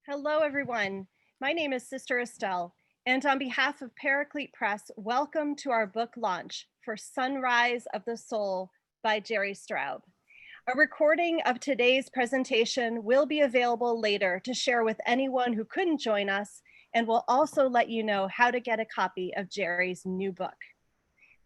Hello, everyone. My name is Sister Estelle, and on behalf of Paraclete Press, welcome to our book launch for Sunrise of the Soul by Gerry Straub. A recording of today's presentation will be available later to share with anyone who couldn't join us, and will also let you know how to get a copy of Gerry's new book.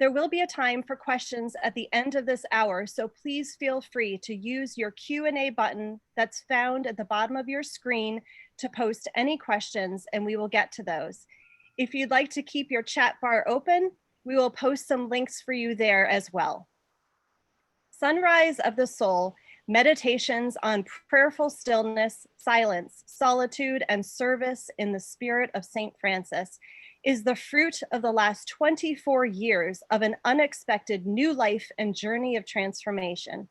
There will be a time for questions at the end of this hour, so please feel free to use your Q&A button that's found at the bottom of your screen to post any questions, and we will get to those. If you'd like to keep your chat bar open, we will post some links for you there as well. Sunrise of the Soul, Meditations on Prayerful Stillness, Silence, Solitude, and Service in the Spirit of St. Francis is the fruit of the last 24 years of an unexpected new life and journey of transformation.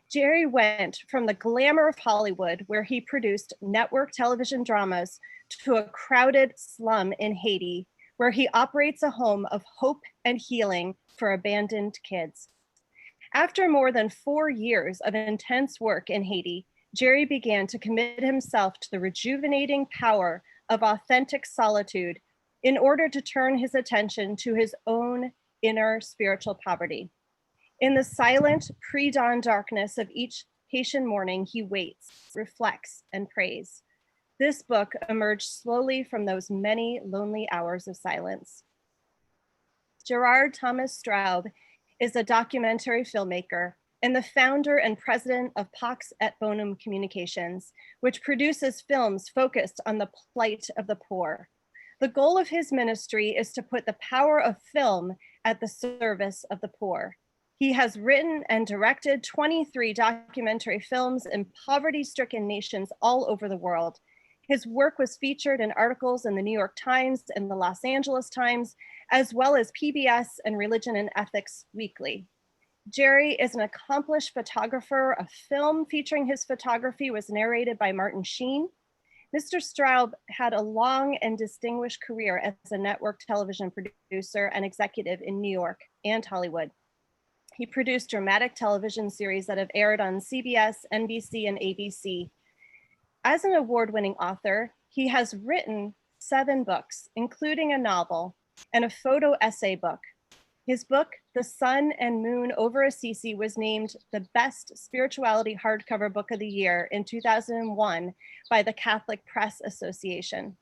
Gerry went from the glamour of Hollywood, where he produced network television dramas, to a crowded slum in Haiti, where he operates a home of hope and healing for abandoned kids. After more than 4 years of intense work in Haiti, Gerry began to commit himself to the rejuvenating power of authentic solitude in order to turn his attention to his own inner spiritual poverty. In the silent pre-dawn darkness of each Haitian morning, he waits, reflects, and prays. This book emerged slowly from those many lonely hours of silence. Gerard Stroub is a documentary filmmaker and the founder and president of Pax et Bonum Communications, which produces films focused on the plight of the poor. The goal of his ministry is to put the power of film at the service of the poor. He has written and directed 23 documentary films in poverty-stricken nations all over the world. His work was featured in articles in the New York Times and the Los Angeles Times, as well as PBS and Religion and Ethics Weekly. Gerry is an accomplished photographer. A film featuring his photography was narrated by Martin Sheen. Mr. Straub had a long and distinguished career as a network television producer and executive in New York and Hollywood. He produced dramatic television series that have aired on CBS, NBC, and ABC. As an award-winning author, he has written 7 books, including a novel and a photo essay book. His book, The Sun and Moon over Assisi, was named the best spirituality hardcover book of the year in 2001 by the Catholic Press Association.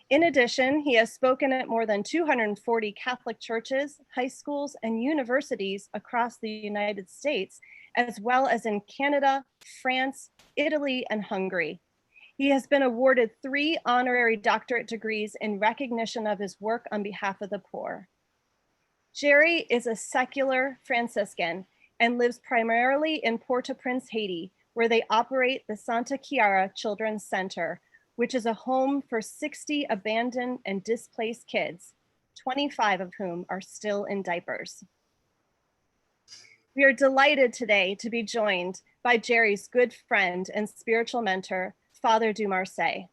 In addition, he has spoken at more than 240 Catholic churches, high schools, and universities across the United States, as well as in Canada, France, Italy, and Hungary. He has been awarded 3 honorary doctorate degrees in recognition of his work on behalf of the poor. Gerry is a secular Franciscan and lives primarily in Port-au-Prince, Haiti, where they operate the Santa Chiara Children's Center, which is a home for 60 abandoned and displaced kids, 25 of whom are still in diapers. We are delighted today to be joined by Gerry's good friend and spiritual mentor, Father Dumarsais.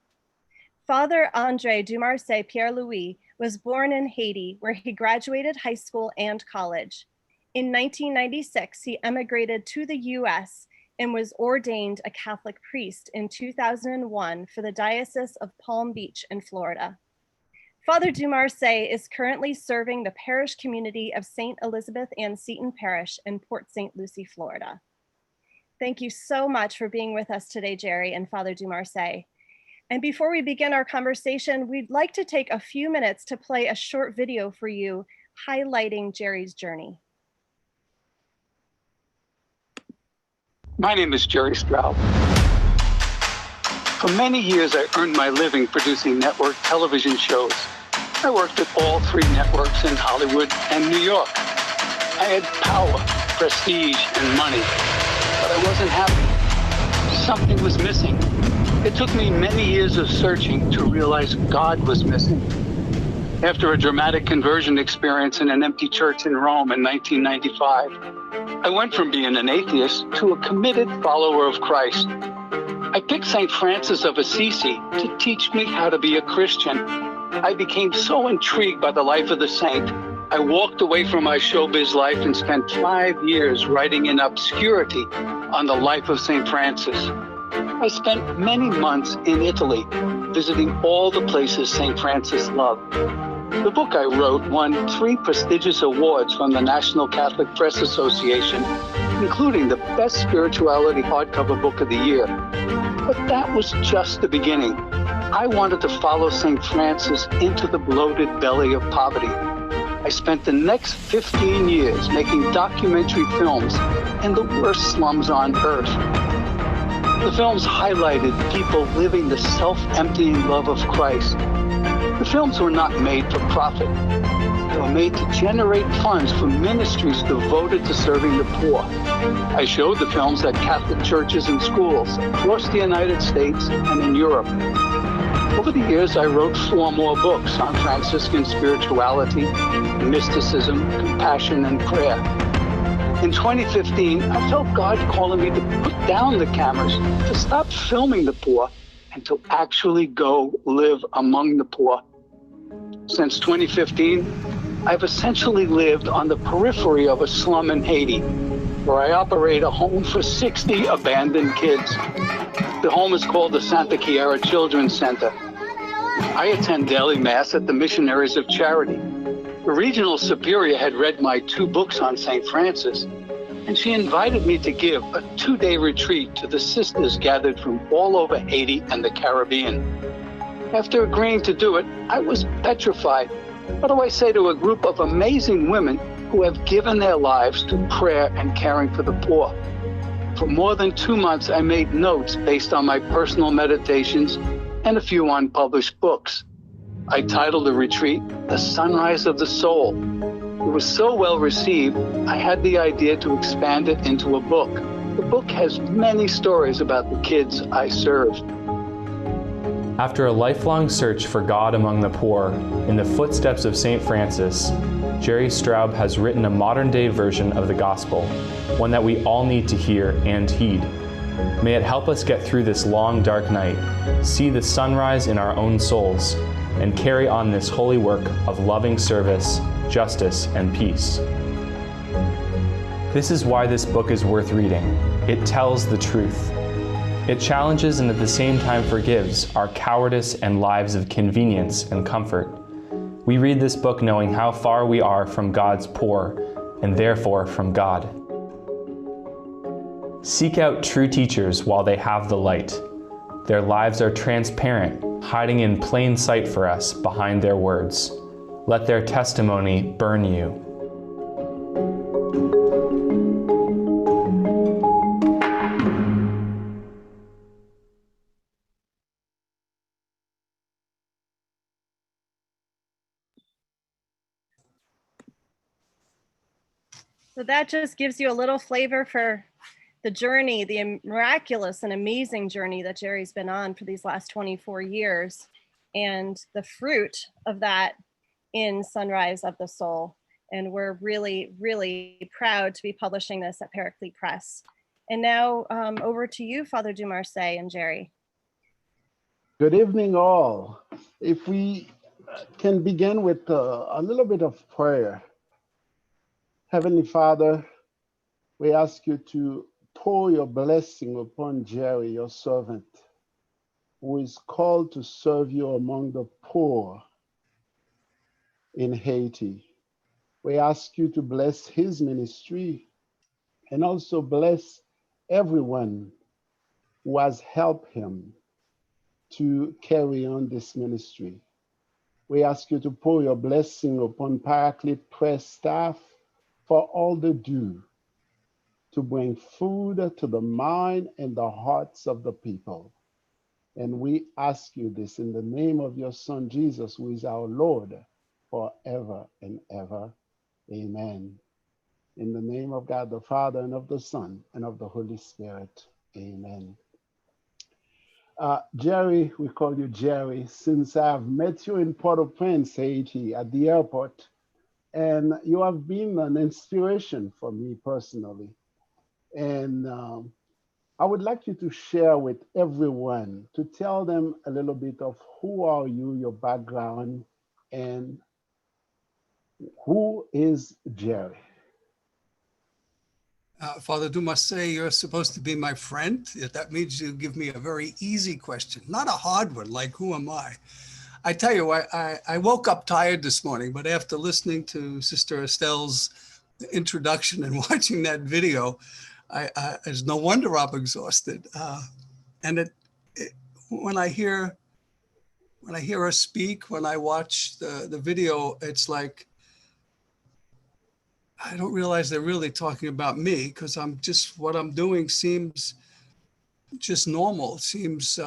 Father André Dumarsais Pierre-Louis was born in Haiti, where he graduated high school and college. In 1996, he emigrated to the US and was ordained a Catholic priest in 2001 for the Diocese of Palm Beach in Florida. Father Dumarsais is currently serving the parish community of St. Elizabeth Ann Seton Parish in Port St. Lucie, Florida. Thank you so much for being with us today, Gerry and Father Dumarsais. And before we begin our conversation, we'd like to take a few minutes to play a short video for you highlighting Gerry's journey. My name is Gerry Straub. For many years, I earned my living producing network television shows. I worked at all 3 networks in Hollywood and New York. I had power, prestige, and money, but I wasn't happy. Something was missing. It took me many years of searching to realize God was missing. After a dramatic conversion experience in an empty church in Rome in 1995, I went from being an atheist to a committed follower of Christ. I picked St. Francis of Assisi to teach me how to be a Christian. I became so intrigued by the life of the saint, I walked away from my showbiz life and spent 5 years writing in obscurity on the life of St. Francis. I spent many months in Italy, visiting all the places St. Francis loved. The book I wrote won 3 prestigious awards from the National Catholic Press Association, including the Best Spirituality Hardcover Book of the Year. But that was just the beginning. I wanted to follow St. Francis into the bloated belly of poverty. I spent the next 15 years making documentary films in the worst slums on earth. The films highlighted people living the self-emptying love of Christ. The films were not made for profit. They were made to generate funds for ministries devoted to serving the poor. I showed the films at Catholic churches and schools across the United States and in Europe. Over the years, I wrote 4 more books on Franciscan spirituality, mysticism, compassion, and prayer. In 2015, I felt God calling me to put down the cameras, to stop filming the poor, and to actually go live among the poor. Since 2015, I've essentially lived on the periphery of a slum in Haiti, where I operate a home for 60 abandoned kids. The home is called the Santa Chiara Children's Center. I attend daily mass at the Missionaries of Charity. The regional superior had read my 2 books on St. Francis, and she invited me to give a 2-day retreat to the sisters gathered from all over Haiti and the Caribbean. After agreeing to do it, I was petrified. What do I say to a group of amazing women who have given their lives to prayer and caring for the poor? For more than 2 months, I made notes based on my personal meditations and a few unpublished books. I titled the retreat, The Sunrise of the Soul. It was so well received, I had the idea to expand it into a book. The book has many stories about the kids I served. After a lifelong search for God among the poor, in the footsteps of St. Francis, Gerry Straub has written a modern-day version of the gospel, one that we all need to hear and heed. May it help us get through this long, dark night, see the sunrise in our own souls, and carry on this holy work of loving service, justice, and peace. This is why this book is worth reading. It tells the truth. It challenges and at the same time forgives our cowardice and lives of convenience and comfort. We read this book knowing how far we are from God's poor, and therefore from God. Seek out true teachers while they have the light. Their lives are transparent, hiding in plain sight for us behind their words. Let their testimony burn you. So that just gives you a little flavor for the journey, the miraculous and amazing journey that Gerry's been on for these last 24 years, and the fruit of that in Sunrise of the Soul. And we're really, really proud to be publishing this at Paraclete Press. And now over to you, Father Dumarsais and Gerry. Good evening, all. If we can begin with a little bit of prayer. Heavenly Father, we ask you to pour your blessing upon Gerry, your servant, who is called to serve you among the poor in Haiti. We ask you to bless his ministry and also bless everyone who has helped him to carry on this ministry. We ask you to pour your blessing upon Paraclete Press staff for all they do to bring food to the mind and the hearts of the people. And we ask you this in the name of your Son, Jesus, who is our Lord, forever and ever. Amen. In the name of God the Father, and of the Son, and of the Holy Spirit. Amen. Gerry, we call you Gerry, since I've met you in Port-au-Prince, Haiti, at the airport, and you have been an inspiration for me personally. And I would like you to share with everyone, to tell them a little bit of who are you, your background, and who is Gerry? Father Dumas say you're supposed to be my friend. That means you give me a very easy question, not a hard one like who am I? I tell you, I woke up tired this morning, but after listening to Sister Estelle's introduction and watching that video, it's no wonder I'm exhausted. And when I hear her speak, when I watch the video, it's like I don't realize they're really talking about me, because what I'm doing seems just normal. It seems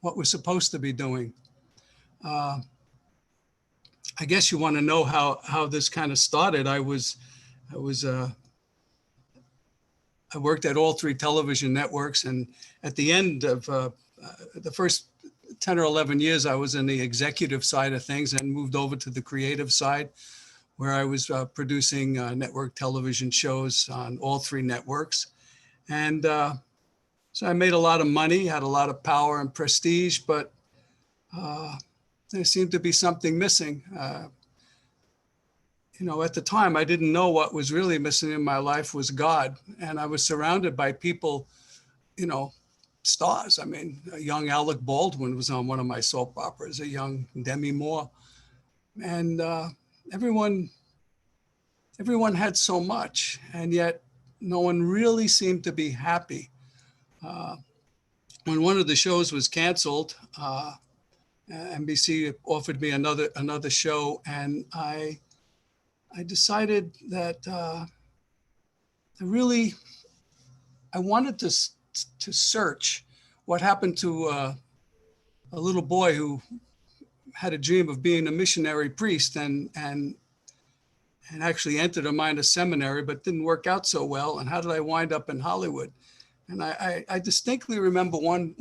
what we're supposed to be doing. I guess you want to know how this kind of started. I worked at all three television networks, and at the end of the first 10 or 11 years, I was in the executive side of things and moved over to the creative side, where I was producing network television shows on all three networks. And so I made a lot of money, had a lot of power and prestige, but there seemed to be something missing. At the time, I didn't know what was really missing in my life was God. And I was surrounded by people, stars. I mean, a young Alec Baldwin was on one of my soap operas, a young Demi Moore. And everyone had so much, and yet no one really seemed to be happy. When one of the shows was canceled, NBC offered me another show, and I decided that I wanted to search what happened to a little boy who had a dream of being a missionary priest and actually entered a minor seminary, but didn't work out so well. And how did I wind up in Hollywood? And I distinctly remember one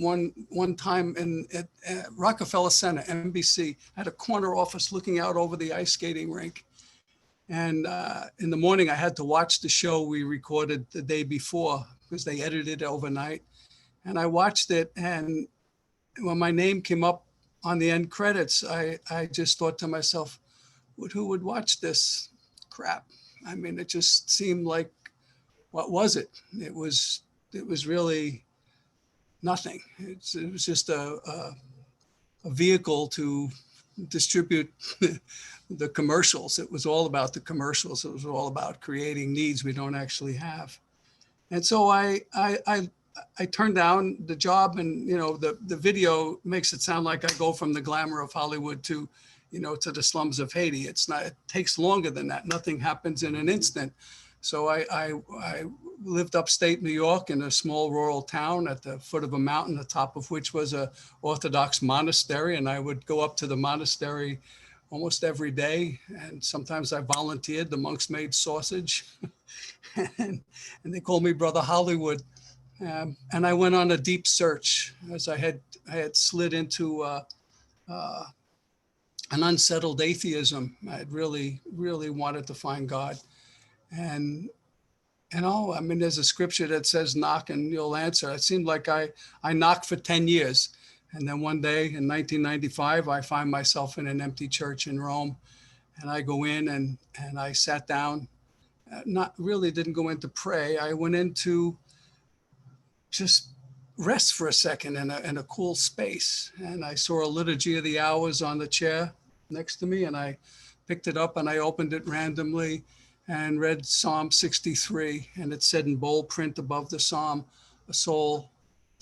time at Rockefeller Center, NBC, had a corner office looking out over the ice skating rink. And in the morning, I had to watch the show we recorded the day before, because they edited it overnight. And I watched it, and when my name came up on the end credits, I just thought to myself, who would watch this crap? I mean, it just seemed like, what was it? It was really nothing. It was just a vehicle to distribute the commercials. It was all about the commercials. It was all about creating needs we don't actually have. And so I turned down the job, and the video makes it sound like I go from the glamour of Hollywood to the slums of Haiti. It's not. It takes longer than that. Nothing happens in an instant. So I lived upstate New York in a small rural town at the foot of a mountain, the top of which was a Orthodox monastery. And I would go up to the monastery almost every day. And sometimes I volunteered. The monks made sausage and they called me Brother Hollywood. And I went on a deep search, as I had slid into an unsettled atheism. I had really, really wanted to find God. And I mean, there's a scripture that says, knock and you'll answer. It seemed like I knocked for 10 years. And then one day in 1995, I find myself in an empty church in Rome. And I go in and I sat down, didn't go in to pray. I went in to just rest for a second in a cool space. And I saw a liturgy of the hours on the chair next to me. And I picked it up and I opened it randomly and read Psalm 63, and it said in bold print above the Psalm, a soul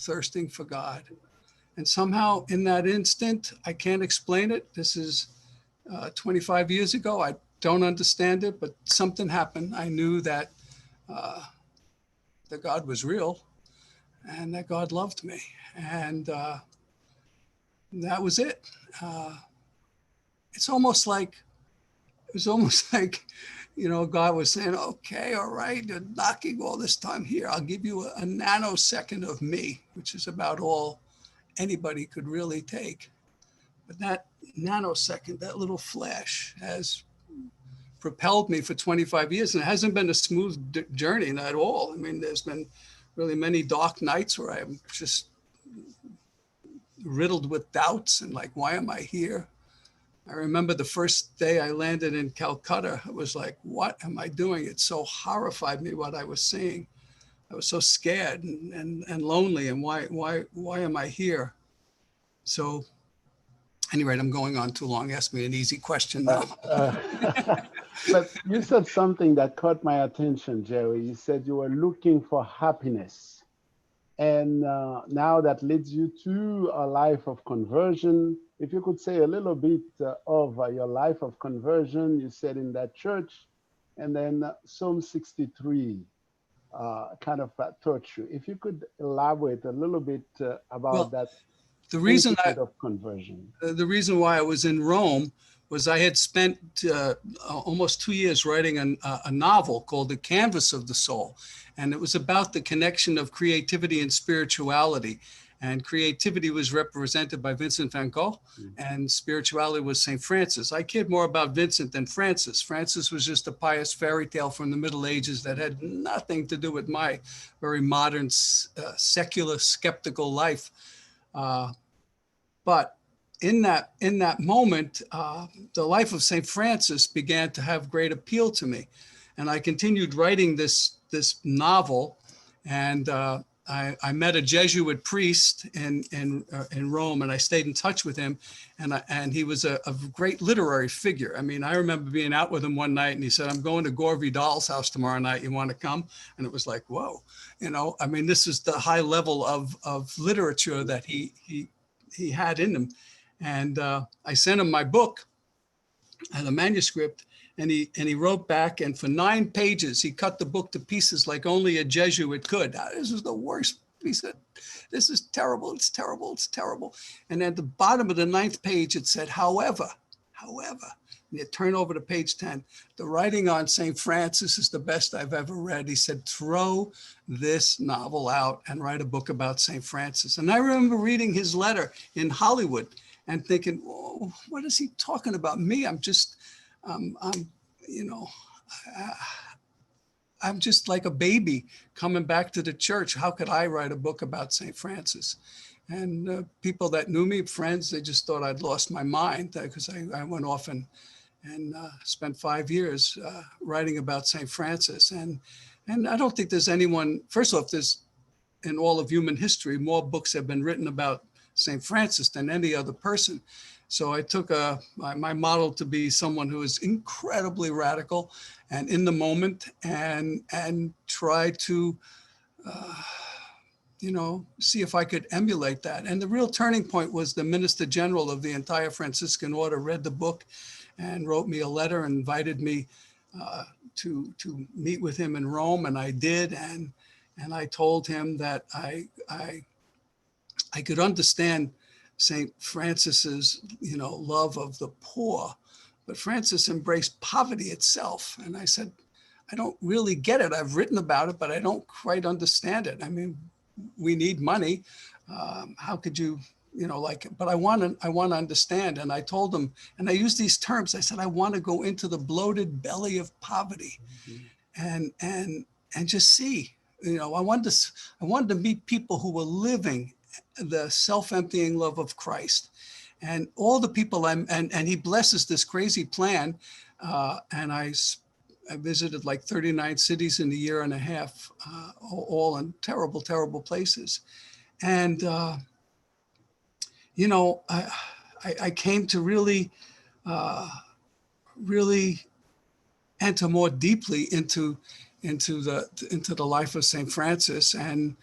thirsting for God. And somehow in that instant, I can't explain it. This is 25 years ago. I don't understand it, but something happened. I knew that God was real and that God loved me. And that was it. It was almost like, God was saying, okay, all right, you're knocking all this time here. I'll give you a nanosecond of me, which is about all anybody could really take. But that nanosecond, that little flash has propelled me for 25 years. And it hasn't been a smooth journey at all. I mean, there's been really many dark nights where I'm just riddled with doubts and like, why am I here? I remember the first day I landed in Calcutta, it was like, what am I doing? It so horrified me what I was seeing. I was so scared and lonely, and why am I here? So anyway, I'm going on too long. Ask me an easy question now. But you said something that caught my attention, Gerry. You said you were looking for happiness. And now that leads you to a life of conversion. If you could say a little bit of your life of conversion, you said in that church, and then Psalm 63 kind of touched you. If you could elaborate a little bit about that the reason of conversion. The reason why I was in Rome was I had spent almost 2 years writing a novel called The Canvas of the Soul. And it was about the connection of creativity and spirituality. And creativity was represented by Vincent van Gogh, and spirituality was St. Francis. I cared more about Vincent than Francis. Francis was just a pious fairy tale from the Middle Ages that had nothing to do with my very modern, secular, skeptical life. But in that moment, the life of St. Francis began to have great appeal to me. And I continued writing this novel, and I met a Jesuit priest in Rome, and I stayed in touch with him, and he was a great literary figure. I mean, I remember being out with him one night, and he said, "I'm going to Gore Vidal's house tomorrow night. You want to come?" And it was like, whoa, I mean, this is the high level of literature that he had in him. And I sent him my book and a manuscript, and he wrote back, and for 9 pages, he cut the book to pieces like only a Jesuit could. This is the worst. He said, "This is terrible. It's terrible. It's terrible." And at the bottom of the 9th page, it said, however, and you turn over to page 10, "The writing on St. Francis is the best I've ever read." He said, "Throw this novel out and write a book about St. Francis." And I remember reading his letter in Hollywood and thinking, "Whoa, what is he talking about? Me? I'm just, I'm just like a baby coming back to the church. How could I write a book about St. Francis?" And people that knew me, friends, they just thought I'd lost my mind because I went off and spent 5 years writing about St. Francis. And I don't think there's anyone, first off, there's in all of human history, more books have been written about St. Francis than any other person. So I took my model to be someone who is incredibly radical and in the moment, and try to, see if I could emulate that. And the real turning point was the Minister General of the entire Franciscan Order read the book and wrote me a letter and invited me to meet with him in Rome, and I did. And I told him that I could understand St. Francis's, love of the poor, but Francis embraced poverty itself. And I said, "I don't really get it. I've written about it, but I don't quite understand it. I mean, we need money. How could you, but I want to understand." And I told him, and I used these terms. I said, "I want to go into the bloated belly of poverty, and just see, I wanted to meet people who were living the self-emptying love of Christ." And all the people and he blesses this crazy plan. And I visited like 39 cities in a year and a half, all in terrible, terrible places. And, I came to really enter more deeply into the life of St. Francis, and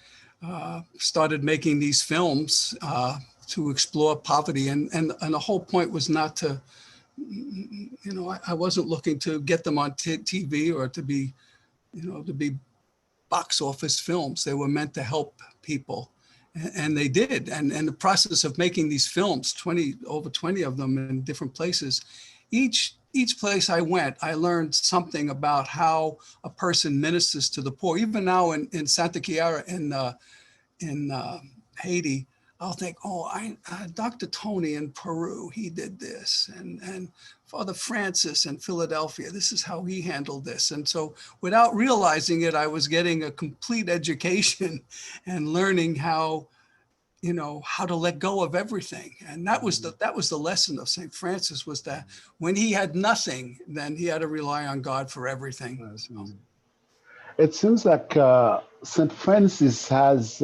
started making these films to explore poverty. And the whole point was not to, I wasn't looking to get them on TV or to be box office films. They were meant to help people. And they did. And the process of making these films, over 20 of them in different places, each place I went, I learned something about how a person ministers to the poor. Even now in Santa Chiara in Haiti, I'll think, Dr. Tony in Peru, he did this. And Father Francis in Philadelphia, this is how he handled this. And so without realizing it, I was getting a complete education and learning how you know, how to let go of everything. And that was the lesson of St. Francis, was that when he had nothing, then he had to rely on God for everything. So. It seems like St. Francis has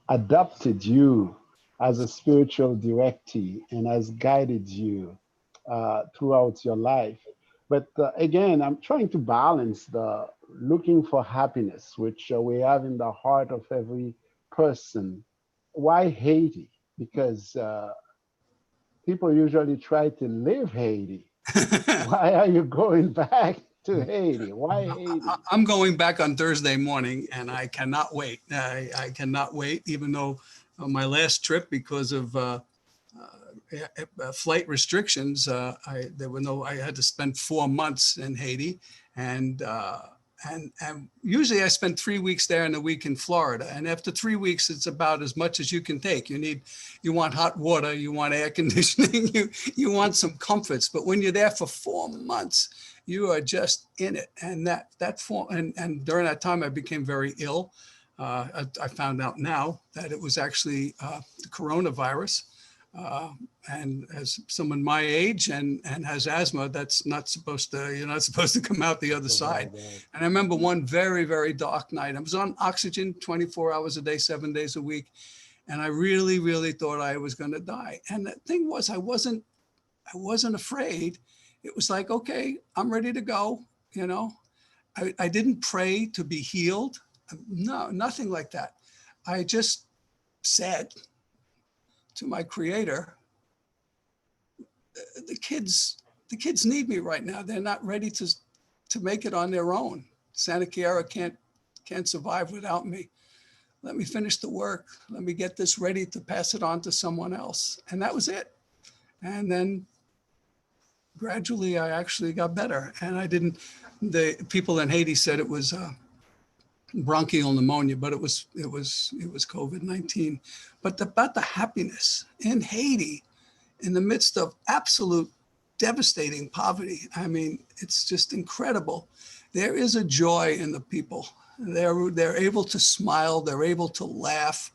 adopted you as a spiritual directee and has guided you throughout your life. But again, I'm trying to balance the looking for happiness, which we have in the heart of every person. Why Haiti? Because people usually try to leave Haiti. Why are you going back to Haiti? Why Haiti? I'm going back on Thursday morning, and I cannot wait. I cannot wait, even though my last trip, because of flight restrictions, I had to spend 4 months in Haiti, and usually I spend 3 weeks there and a week in Florida. And after 3 weeks, it's about as much as you can take. You want hot water, you want air conditioning, you want some comforts. But when you're there for 4 months, you are just in it. And and during that time, I became very ill. I found out now that it was actually the coronavirus. And as someone my age and has asthma, you're not supposed to come out the other side. And I remember one very, very dark night. I was on oxygen 24 hours a day, 7 days a week. And I really, really thought I was going to die. And the thing was, I wasn't afraid. It was like, okay, I'm ready to go. You know, I didn't pray to be healed. No, nothing like that. I just said to my Creator, the kids need me right now. They're not ready to make it on their own. Santa Chiara can't survive without me. Let me finish the work. Let me get this ready to pass it on to someone else. And that was it. And then gradually I actually got better. And the people in Haiti said it was bronchial pneumonia, but it was COVID-19. But about the happiness in Haiti, in the midst of absolute devastating poverty, I mean, it's just incredible. There is a joy in the people. They're able to smile. They're able to laugh.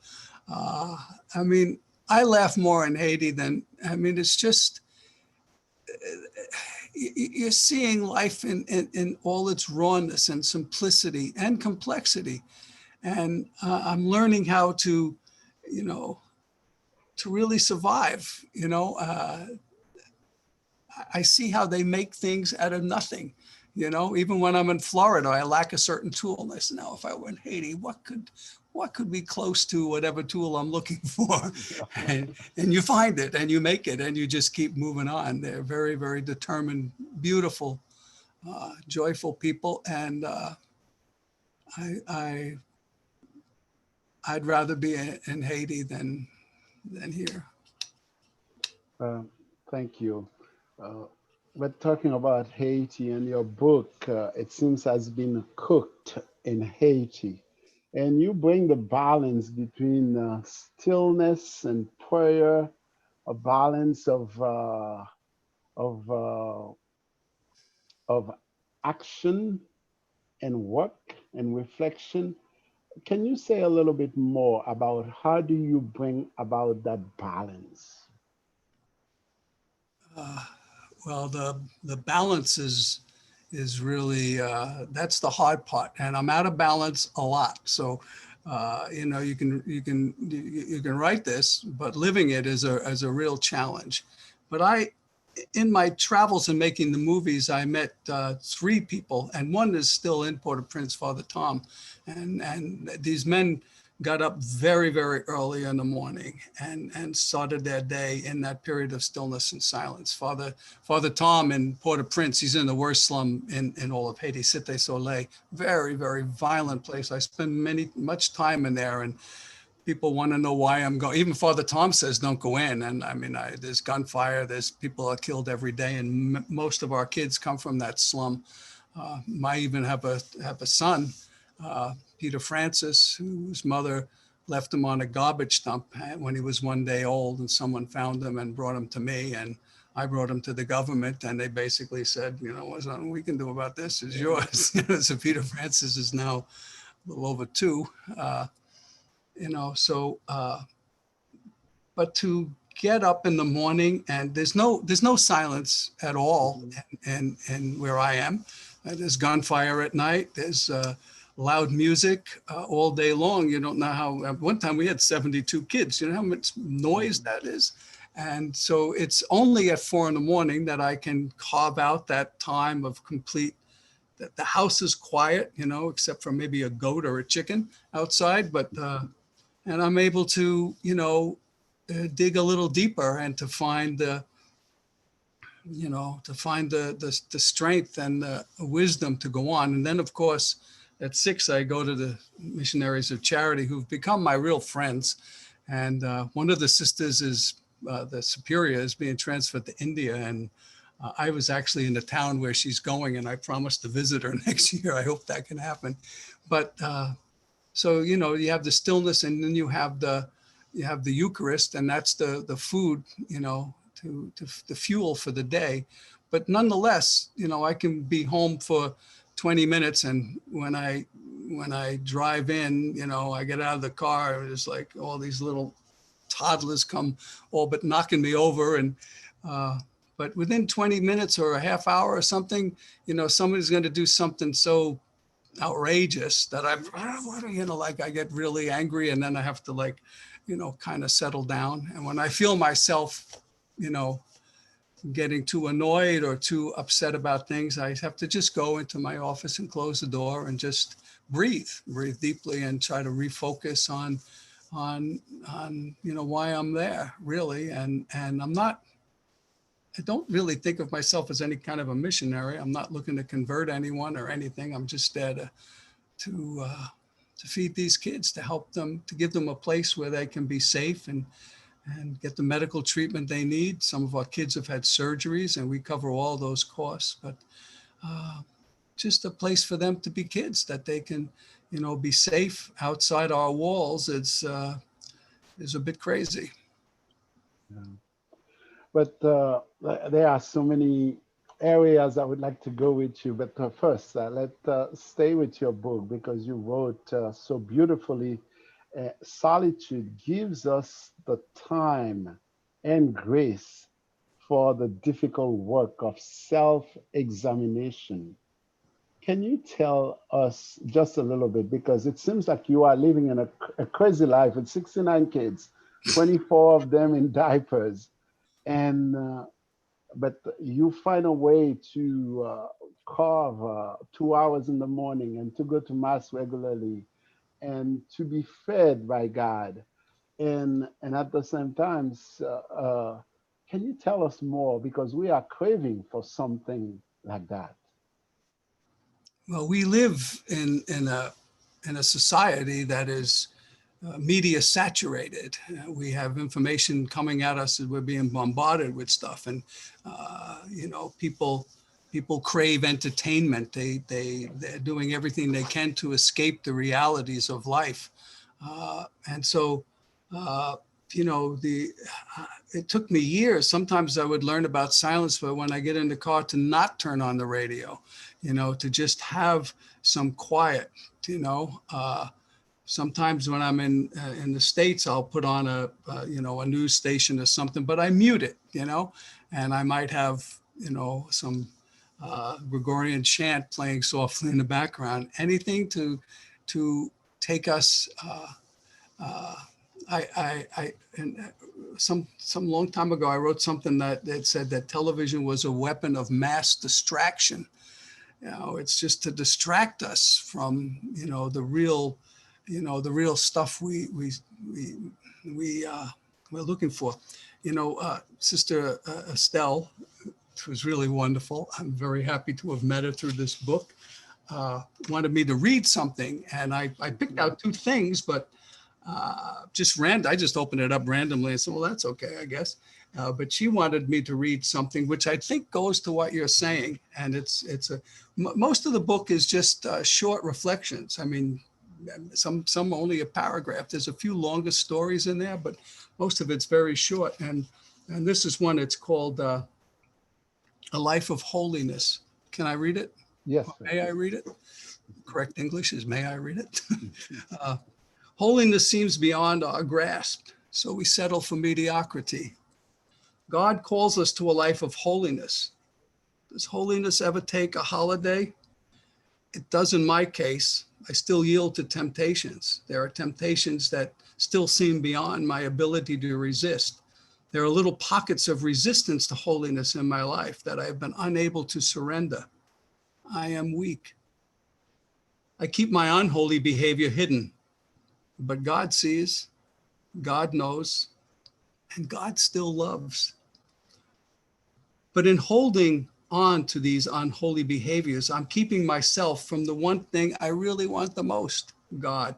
I mean, I laugh more in Haiti it's just, you're seeing life in all its rawness and simplicity and complexity. And I'm learning how to really survive. I see how they make things out of nothing. Even when I'm in Florida, I lack a certain tool. And I said, now, if I were in Haiti, what could be close to whatever tool I'm looking for? And you find it and you make it and you just keep moving on. They're very, very determined, beautiful, joyful people. And I'd rather be in Haiti than here. Thank you. We're talking about Haiti, and your book, it seems, has been cooked in Haiti. And you bring the balance between stillness and prayer, a balance of action and work and reflection. Can you say a little bit more about how do you bring about that balance? Well, the balance is really that's the hard part, and I'm out of balance a lot. So, you can write this, but living it is a real challenge. But in my travels and making the movies, I met 3 people, and one is still in Port-au-Prince, Father Tom, and these men got up very, very early in the morning and started their day in that period of stillness and silence. Father Tom in Port-au-Prince, he's in the worst slum in all of Haiti, Cité Soleil, very, very violent place. I spend much time in there, and people want to know why I'm going. Even Father Tom says, don't go in. And I mean, there's gunfire, there's people are killed every day. And most of our kids come from that slum. I even have a son, Peter Francis, whose mother left him on a garbage dump when he was 1 day old, and someone found him and brought him to me, and I brought him to the government, and they basically said, there's nothing we can do about this, it's yours. So Peter Francis is now a little over 2, so but to get up in the morning, and there's no silence at all, and where I am, there's gunfire at night. There's loud music all day long. You don't know how. At one time we had 72 kids. You know how much noise that is. And so it's only at 4 a.m. that I can carve out that time of complete, that the house is quiet, you know, except for maybe a goat or a chicken outside. But, and I'm able to, you know, dig a little deeper and to find the, you know, to find the strength and the wisdom to go on. And then, of course, at 6, I go to the Missionaries of Charity, who've become my real friends. And one of the sisters is, the superior is being transferred to India, and I was actually in the town where she's going, and I promised to visit her next year. I hope that can happen. But so, you know, you have the stillness, and then you have the Eucharist, and that's the food, you know, to the fuel for the day. But nonetheless, you know, I can be home for 20 minutes, and when I drive in, you know, I get out of the car, it's like all these little toddlers come all but knocking me over, and but within 20 minutes or a half hour or something, you know, somebody's going to do something so outrageous that you know, like I get really angry, and then I have to, like, you know, kind of settle down. And when I feel myself, you know, getting too annoyed or too upset about things, I have to just go into my office and close the door and just breathe deeply and try to refocus on you know, why I'm there, really. And I don't really think of myself as any kind of a missionary. I'm not looking to convert anyone or anything. I'm just there to feed these kids, to help them, to give them a place where they can be safe and get the medical treatment they need. Some of our kids have had surgeries, and we cover all those costs, but just a place for them to be kids, that they can, you know, be safe outside our walls. It's is a bit crazy. Yeah. But there are so many areas I would like to go with you. But first, let's stay with your book, because you wrote so beautifully. Solitude gives us the time and grace for the difficult work of self-examination. Can you tell us just a little bit, because it seems like you are living in a crazy life with 69 kids, 24 of them in diapers, and but you find a way to carve 2 hours in the morning and to go to mass regularly and to be fed by God, and at the same time, can you tell us more, because we are craving for something like that? Well, we live in a society that is media saturated. We have information coming at us as we're being bombarded with stuff, and you know, people crave entertainment. They're doing everything they can to escape the realities of life, and so you know, it took me years. Sometimes I would learn about silence, but when I get in the car, to not turn on the radio, you know, to just have some quiet, you know. Sometimes when I'm in the States, I'll put on you know, a news station or something, but I mute it, you know, and I might have, you know, some Gregorian chant playing softly in the background, anything to take us. Some long time ago, I wrote something that said that television was a weapon of mass distraction. You know, it's just to distract us from, you know, the real stuff we're looking for. You know, Sister Estelle, who's really wonderful. I'm very happy to have met her through this book. Wanted me to read something, and I picked out 2 things, but I just opened it up randomly and said, well, that's okay, I guess. But she wanted me to read something which I think goes to what you're saying. And most of the book is just short reflections. I mean, some only a paragraph. There's a few longer stories in there, but most of it's very short. And this is one, it's called A Life of Holiness. Can I read it? Yes. May I read it? Correct English is, may I read it? Holiness seems beyond our grasp. so we settle for mediocrity. God calls us to a life of holiness. Does holiness ever take a holiday? It does in my case. I still yield to temptations. There are temptations that still seem beyond my ability to resist. There are little pockets of resistance to holiness in my life that I have been unable to surrender. I am weak. I keep my unholy behavior hidden, but God sees, God knows, and God still loves. But in holding on to these unholy behaviors, I'm keeping myself from the one thing I really want the most, God.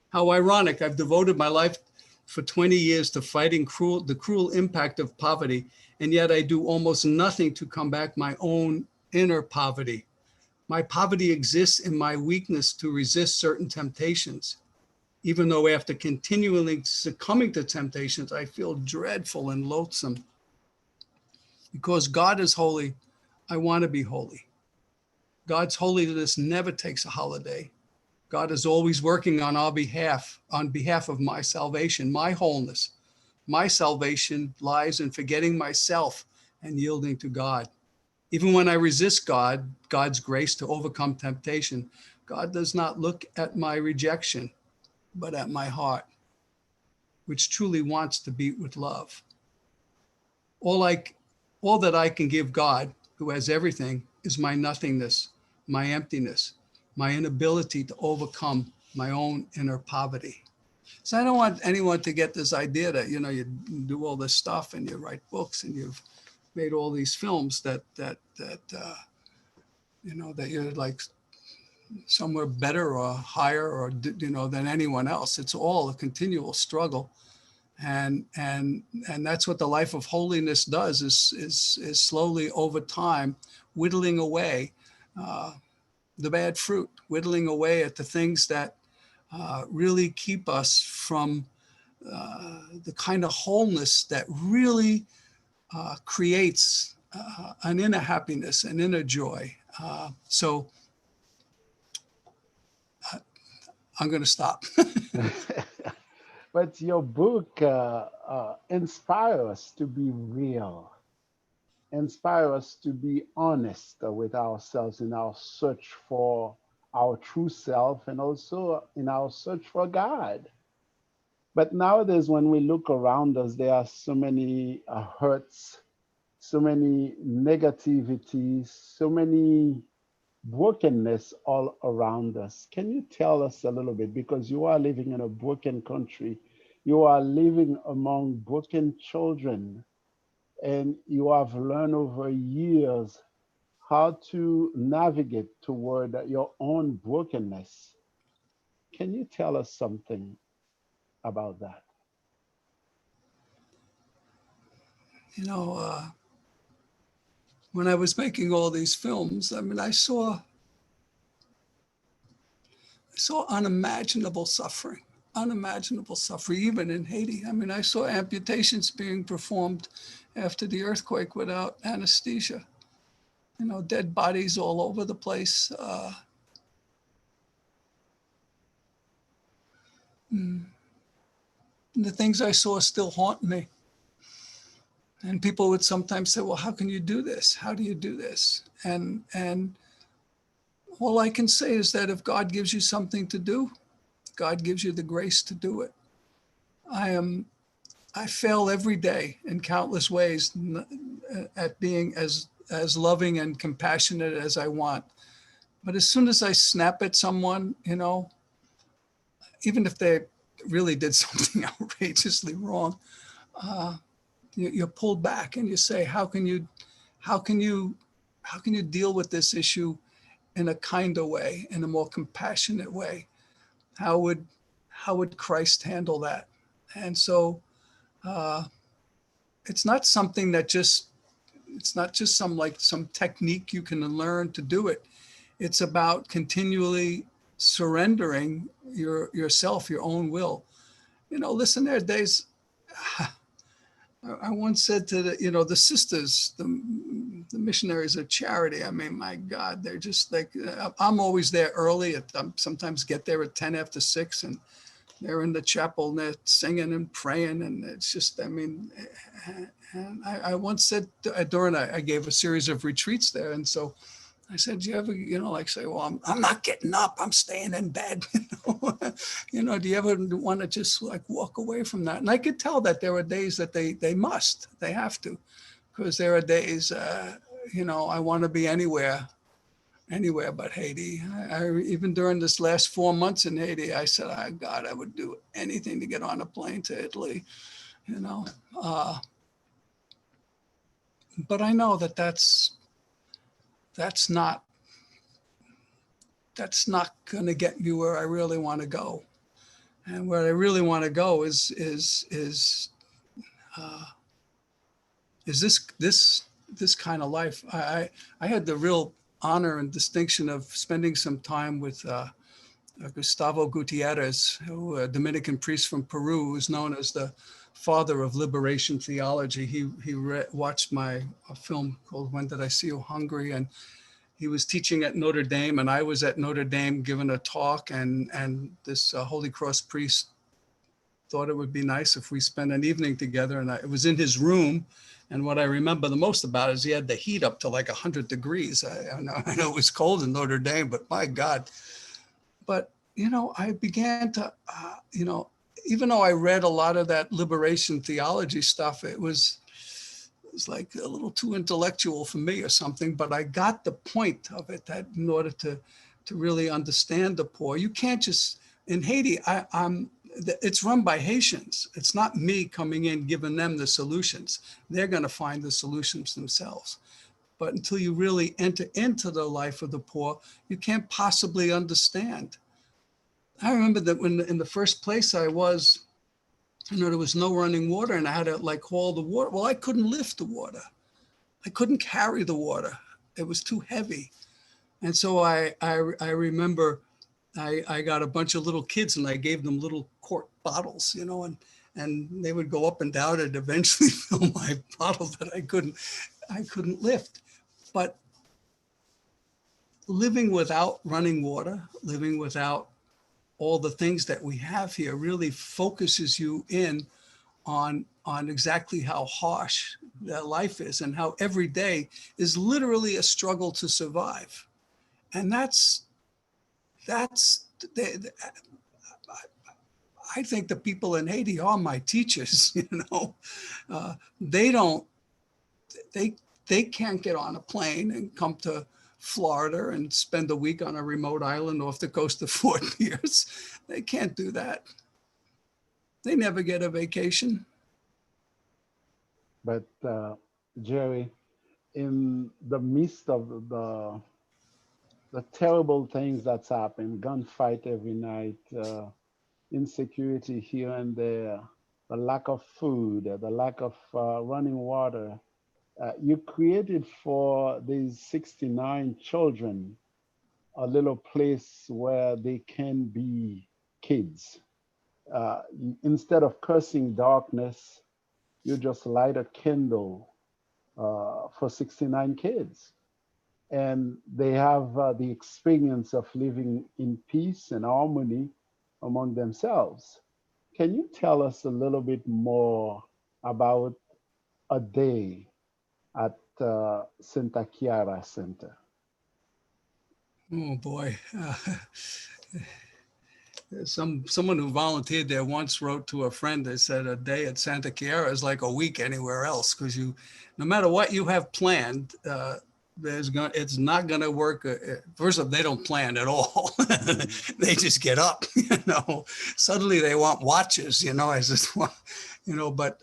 How ironic, I've devoted my life for 20 years to fighting the cruel impact of poverty, and yet I do almost nothing to combat my own inner poverty. My poverty exists in my weakness to resist certain temptations. Even though after continually succumbing to temptations, I feel dreadful and loathsome. Because God is holy, I want to be holy. God's holiness never takes a holiday. God is always working on our behalf, on behalf of my salvation, my wholeness. My salvation lies in forgetting myself and yielding to God. Even when I resist God, God's grace to overcome temptation, God does not look at my rejection, but at my heart, which truly wants to beat with love. All that I can give God, who has everything, is my nothingness, my emptiness, my inability to overcome my own inner poverty. So I don't want anyone to get this idea that, you do all this stuff and you write books and you've made all these films that you're like somewhere better or higher or, than anyone else. It's all a continual struggle. And that's what the life of holiness does is slowly over time whittling away the bad fruit, whittling away at the things that really keep us from the kind of wholeness that really creates an inner happiness, an inner joy. So I'm going to stop. But your book inspires us to be real, inspire us to be honest with ourselves in our search for our true self and also in our search for God. But nowadays, when we look around us, there are so many hurts, so many negativities, so many brokenness all around us. Can you tell us a little bit, because you are living in a broken country, you are living among broken children, and you have learned over years how to navigate toward your own brokenness. Can you tell us something about that? When I was making all these films, I saw unimaginable suffering, even in Haiti. I saw amputations being performed after the earthquake without anesthesia. Dead bodies all over the place. The things I saw still haunt me. And people would sometimes say, well, how can you do this? How do you do this? And all I can say is that if God gives you something to do, God gives you the grace to do it. I fail every day in countless ways at being as loving and compassionate as I want. But as soon as I snap at someone, even if they really did something outrageously wrong, you're pulled back and you say, how can you deal with this issue in a kinder way, in a more compassionate way? How would Christ handle that? And so it's not something that it's not just some technique you can learn to do it. It's about continually surrendering yourself, your own will. Listen, there are days, I once said to the sisters, the missionaries of charity, my God, they're just like, I'm always there early. I sometimes get there at 10 after 6, and they're in the chapel and they're singing and praying. And it's just, I mean, and I once said during, I gave a series of retreats there. And so I said, do you ever, like say, well, I'm not getting up, I'm staying in bed. Do you ever want to just like walk away from that? And I could tell that there were days that they have to, because there are days, I want to be anywhere but Haiti. I even during this last 4 months in Haiti, I said, oh, God, I would do anything to get on a plane to Italy, But I know that that's not going to get me where I really want to go. And where I really want to go is this kind of life. I had the real honor and distinction of spending some time with Gustavo Gutierrez, a Dominican priest from Peru, who is known as the father of liberation theology. He watched my film called When Did I See You Hungry? And he was teaching at Notre Dame, and I was at Notre Dame giving a talk, and this Holy Cross priest thought it would be nice if we spent an evening together. And it was in his room. And what I remember the most about it is he had the heat up to like 100 degrees. I know it was cold in Notre Dame, but my God. But, I began to, even though I read a lot of that liberation theology stuff, it was like a little too intellectual for me or something, but I got the point of it, that in order to really understand the poor, you can't just, in Haiti, it's run by Haitians. It's not me coming in, giving them the solutions. They're going to find the solutions themselves. But until you really enter into the life of the poor, you can't possibly understand. I remember that when in the first place I was, there was no running water, and I had to like haul the water. Well, I couldn't lift the water. I couldn't carry the water. It was too heavy. And so I remember I got a bunch of little kids and I gave them little quart bottles, and they would go up and down and eventually fill my bottle that I couldn't lift. But living without running water, living without all the things that we have here really focuses you in on exactly how harsh that life is and how every day is literally a struggle to survive. And I think the people in Haiti are my teachers, they can't get on a plane and come to Florida and spend a week on a remote island off the coast of Fort Pierce. They can't do that. They never get a vacation. But Gerry, in the midst of the terrible things that's happened, gunfight every night, insecurity here and there, the lack of food, the lack of running water, you created for these 69 children a little place where they can be kids. Instead of cursing darkness, you just light a candle for 69 kids. And they have the experience of living in peace and harmony among themselves. Can you tell us a little bit more about a day at Santa Chiara Center? Oh boy. Someone who volunteered there once wrote to a friend, they said a day at Santa Chiara is like a week anywhere else, because no matter what you have planned, it's not going to work. First of all, they don't plan at all. They just get up, Suddenly they want watches, but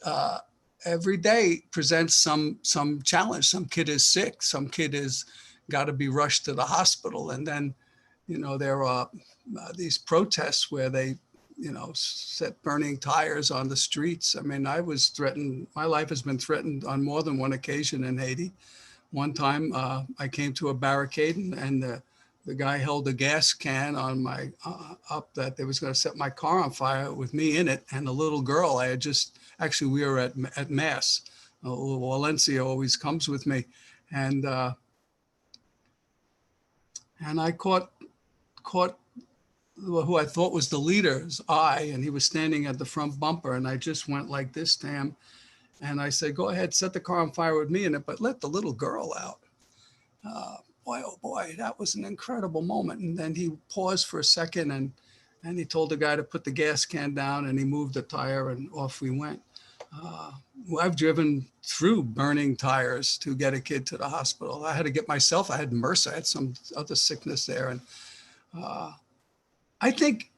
every day presents some challenge. Some kid is sick. Some kid is got to be rushed to the hospital. And then, there are these protests where they, set burning tires on the streets. I mean, I was threatened. My life has been threatened on more than one occasion in Haiti. One time I came to a barricade and the guy held a gas can on my up that they was going to set my car on fire with me in it. And a little girl, we were at Mass. Valencia always comes with me. And I caught who I thought was the leader's eye, and he was standing at the front bumper, and I just went like this to him. And I said, go ahead, set the car on fire with me in it, but let the little girl out. Boy, oh boy, that was an incredible moment. And then he paused for a second and he told the guy to put the gas can down, and he moved the tire, and off we went. I've driven through burning tires to get a kid to the hospital. I had to get myself, I had MRSA, I had some other sickness there. And I think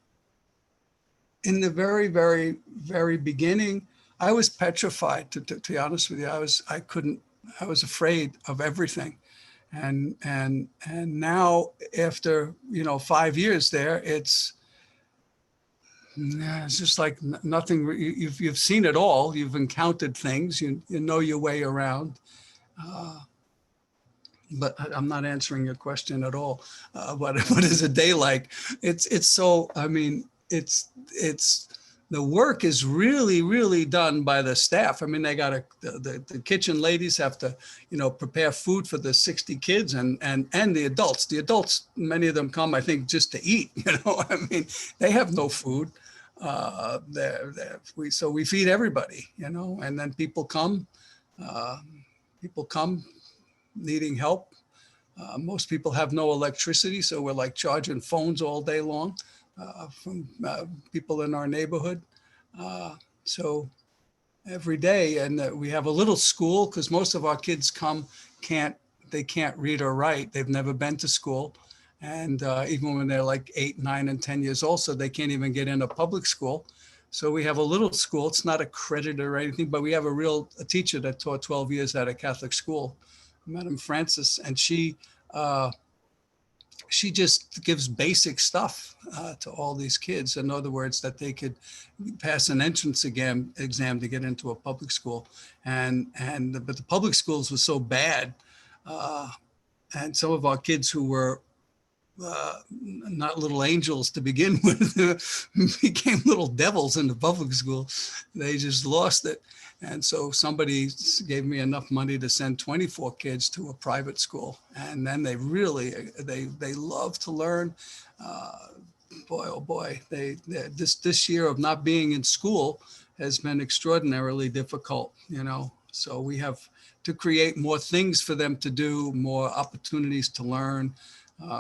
in the very, very, very beginning, I was petrified, to be honest with you. I was afraid of everything. And now after, 5 years there, it's just like nothing. You've seen it all. You've encountered things. You know your way around. But I'm not answering your question at all. What is a day like? It's so. I mean, it's the work is really, really done by the staff. I mean, they got the kitchen ladies have to, prepare food for the 60 kids and the adults. The adults, many of them come, I think, just to eat. I mean, they have no food. So we feed everybody, and then people come needing help. Most people have no electricity, so we're like charging phones all day long. From people in our neighborhood. So every day, and we have a little school because most of our kids can't read or write. They've never been to school. And even when they're like 8, 9, and 10 years old, so they can't even get into public school. So we have a little school. It's not accredited or anything, but we have a teacher that taught 12 years at a Catholic school, Madam Francis, and she just gives basic stuff to all these kids. In other words, that they could pass an entrance exam to get into a public school. But the public schools were so bad. And some of our kids who were not little angels to begin with became little devils in the public school. They just lost it. And so somebody gave me enough money to send 24 kids to a private school. And then they love to learn. Boy, oh boy, this year of not being in school has been extraordinarily difficult, So we have to create more things for them to do, more opportunities to learn.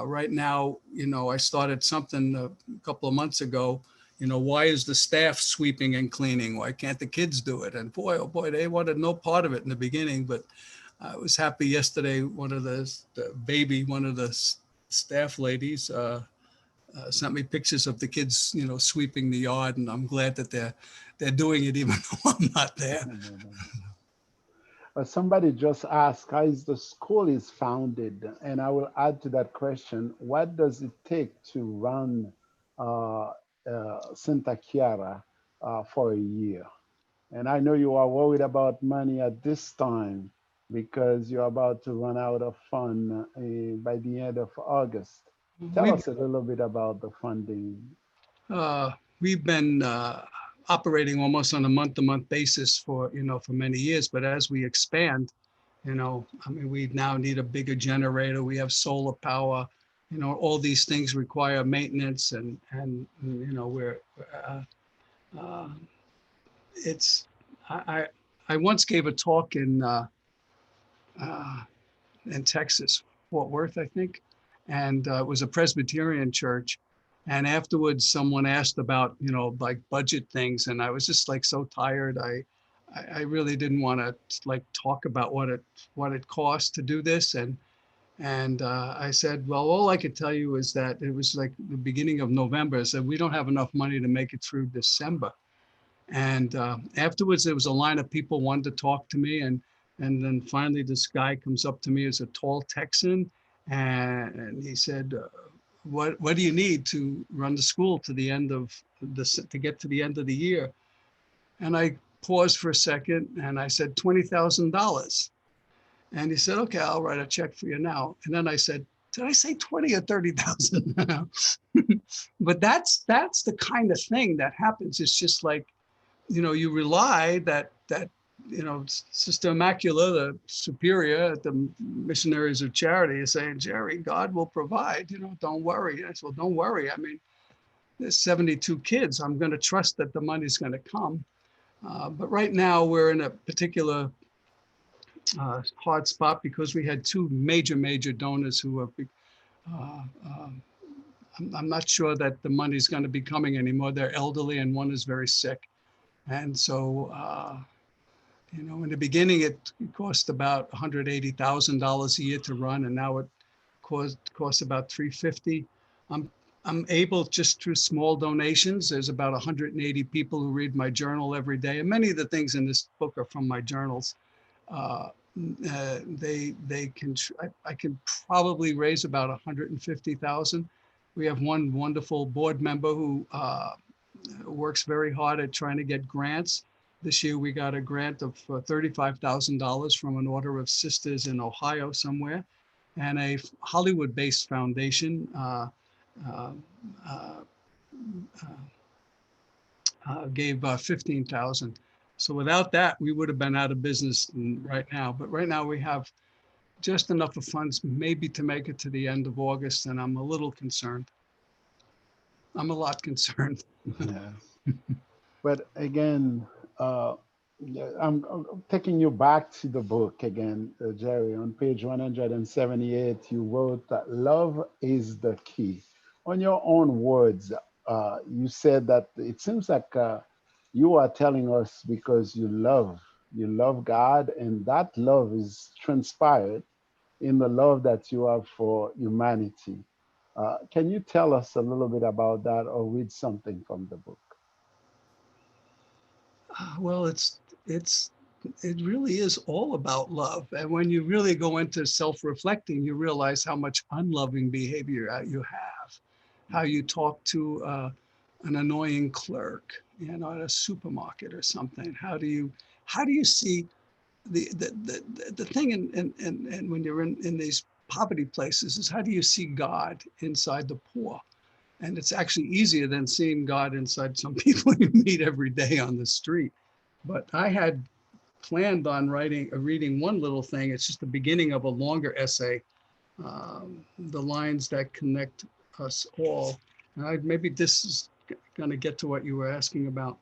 Right now, I started something a couple of months ago. Why is the staff sweeping and cleaning? Why can't the kids do it? And boy, oh boy, they wanted no part of it in the beginning. But I was happy yesterday. One of the staff ladies sent me pictures of the kids, sweeping the yard, and I'm glad that they're doing it even though I'm not there. Somebody just asked how is the school is founded, and I will add to that question: what does it take to run Santa Chiara for a year? And I know you are worried about money at this time because you're about to run out of fund by the end of August. Tell us a little bit about the funding. We've been operating almost on a month-to-month basis for many years, but as we expand, we now need a bigger generator. We have solar power. All these things require maintenance, and I once gave a talk in Texas, Fort Worth, I think, and it was a Presbyterian church. And afterwards, someone asked about, like budget things, and I was just like so tired. I really didn't want to like talk about what it costs to do this, and I said, well, all I could tell you is that it was like the beginning of November. I said, we don't have enough money to make it through December. And afterwards, there was a line of people wanted to talk to me, and then finally this guy comes up to me as a tall Texan, and he said, what do you need to run the school to the end of to get to the end of the year? And I paused for a second and I said, $20,000. And he said, okay, I'll write a check for you now. And then I said, did I say 20 or 30,000? But that's the kind of thing that happens. It's just like, you rely that Sister Immacula, the superior at the Missionaries of Charity, is saying, Gerry, God will provide, don't worry. I said, well, don't worry. I mean, there's 72 kids. I'm going to trust that the money's going to come. But right now we're in a particular hard spot because we had two major donors who have, I'm not sure that the money's going to be coming anymore. They're elderly and one is very sick. And so, you know, in the beginning, it cost about $180,000 a year to run, and now it costs about $350,000. I'm able, just through small donations, there's about 180 people who read my journal every day, and many of the things in this book are from my journals. I can probably raise about 150,000. We have one wonderful board member who works very hard at trying to get grants. This year we got a grant of $35,000 from an order of sisters in Ohio somewhere, and a Hollywood-based foundation gave 15,000. So without that, we would have been out of business right now. But right now we have just enough of funds maybe to make it to the end of August, and I'm a little concerned. I'm a lot concerned. Yeah. But again, I'm taking you back to the book again, Gerry. On page 178, you wrote that love is the key. On your own words, you said that it seems like you are telling us because you love God, and that love is transpired in the love that you have for humanity. Can you tell us a little bit about that, or read something from the book? Well, it really is all about love. And when you really go into self-reflecting, you realize how much unloving behavior you have, how you talk to an annoying clerk, you know, at a supermarket or something. How do you see the thing and when you're in these poverty places is, how do you see God inside the poor? And it's actually easier than seeing God inside some people you meet every day on the street. But I had planned on reading one little thing. It's just the beginning of a longer essay, the lines that connect us all. And maybe this is going to get to what you were asking about.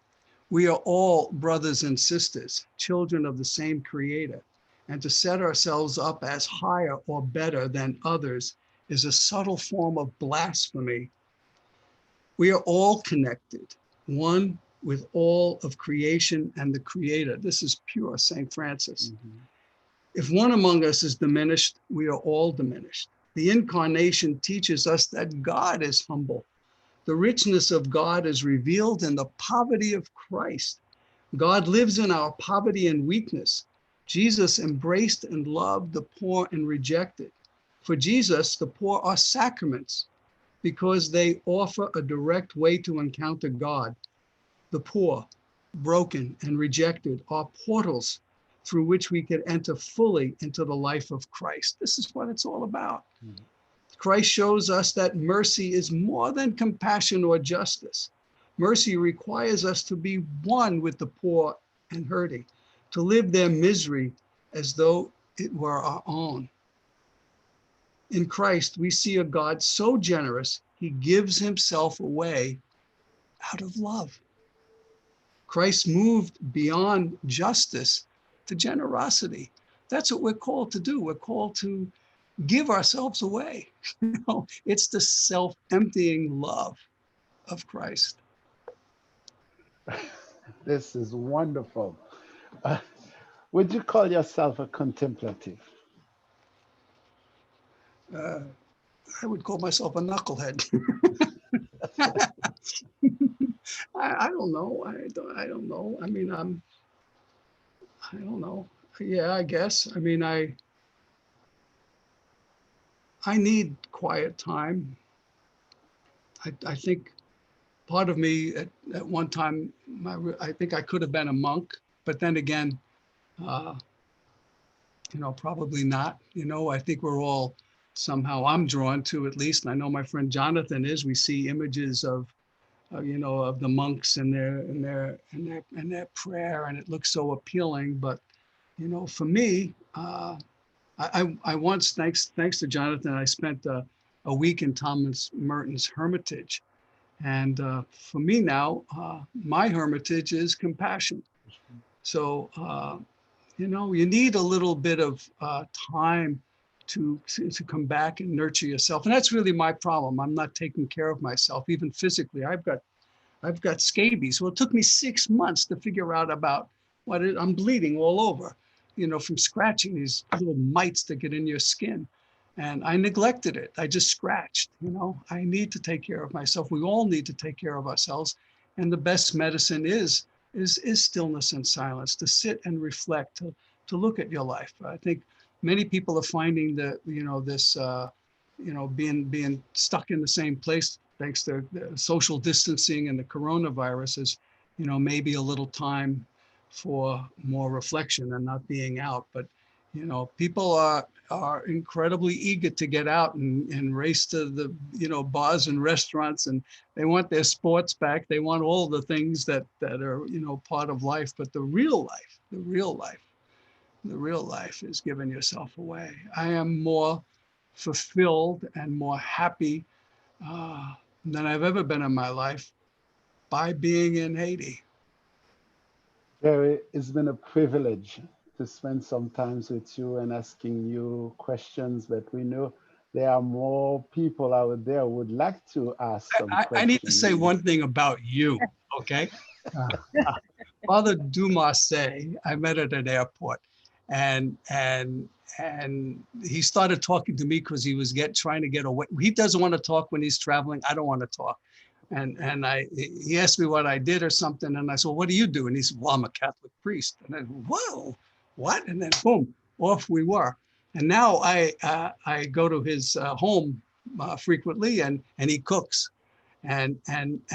We are all brothers and sisters, children of the same creator. And to set ourselves up as higher or better than others is a subtle form of blasphemy. We are all connected, one with all of creation and the creator. This is pure St. Francis. Mm-hmm. If one among us is diminished, we are all diminished. The incarnation teaches us that God is humble. The richness of God is revealed in the poverty of Christ. God lives in our poverty and weakness. Jesus embraced and loved the poor and rejected. For Jesus, the poor are sacraments because they offer a direct way to encounter God. The poor, broken, and rejected are portals through which we can enter fully into the life of Christ. This is what it's all about. Mm-hmm. Christ shows us that mercy is more than compassion or justice. Mercy requires us to be one with the poor and hurting, to live their misery as though it were our own. In Christ, we see a God so generous, he gives himself away out of love. Christ moved beyond justice to generosity. That's what we're called to do. We're called to give ourselves away. You know, it's the self-emptying love of Christ. This is wonderful. Would you call yourself a contemplative? I would call myself a knucklehead. I don't know. I don't know. I mean, I don't know. Yeah, I guess. I mean, I need quiet time. I think part of me at one time, I think I could have been a monk, but then again, you know, probably not. You know, I think we're all somehow, I'm drawn to, at least, and I know my friend Jonathan is, we see images of you know, of the monks and their prayer, and it looks so appealing. But you know, for me, I once, thanks to Jonathan, I spent a week in Thomas Merton's hermitage, And for me now, my hermitage is compassion. So, you know, you need a little bit of time to come back and nurture yourself. And that's really my problem. I'm not taking care of myself, even physically. I've got scabies. Well, it took me 6 months to figure out about I'm bleeding all over, you know, from scratching these little mites that get in your skin. And I neglected it. I just scratched, you know. I need to take care of myself. We all need to take care of ourselves. And the best medicine is stillness and silence, to sit and reflect, to look at your life. I think many people are finding that, you know, this, you know, being stuck in the same place, thanks to the social distancing and the coronavirus, is, you know, maybe a little time for more reflection and not being out. But, you know, people are incredibly eager to get out and race to the, you know, bars and restaurants, and they want their sports back. They want all the things that are, you know, part of life. But the real life is giving yourself away. I am more fulfilled and more happy than I've ever been in my life by being in Haiti. Gerry, it's been a privilege to spend some time with you and asking you questions, but we know there are more people out there who would like to ask some questions. I need to say one thing about you, okay? Father Dumas, I met at an airport, and he started talking to me because he was trying to get away. He doesn't want to talk when he's traveling. I don't want to talk. And he asked me what I did or something. And I said, well, what do you do? And he said, well, I'm a Catholic priest. And I said, whoa, what? And then boom, off we were. And now I go to his home frequently, and he cooks. And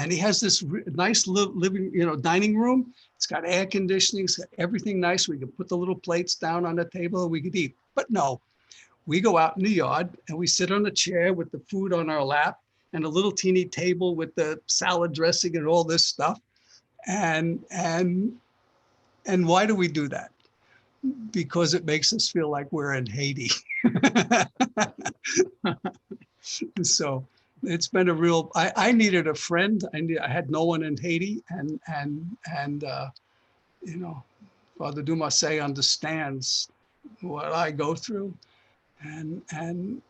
he has this nice living, you know, dining room. It's got air conditioning, it's got everything nice. We can put the little plates down on the table and we could eat. But no, we go out in the yard and we sit on a chair with the food on our lap and a little teeny table with the salad dressing and all this stuff. And why do we do that? Because it makes us feel like we're in Haiti. So it's been a real, I needed a friend. I had no one in Haiti, and you know, Father Dumas understands what I go through. And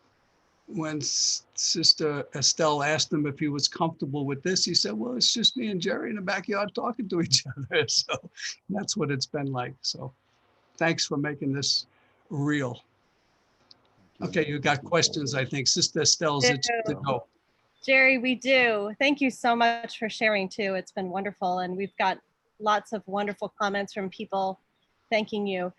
when Sister Estelle asked him if he was comfortable with this, he said, well, it's just me and Gerry in the backyard talking to each other. So that's what it's been like. So thanks for making this real. Okay, you got questions, I think. Sister Estelle's it's to go. Gerry, we do. Thank you so much for sharing too. It's been wonderful. And we've got lots of wonderful comments from people thanking you.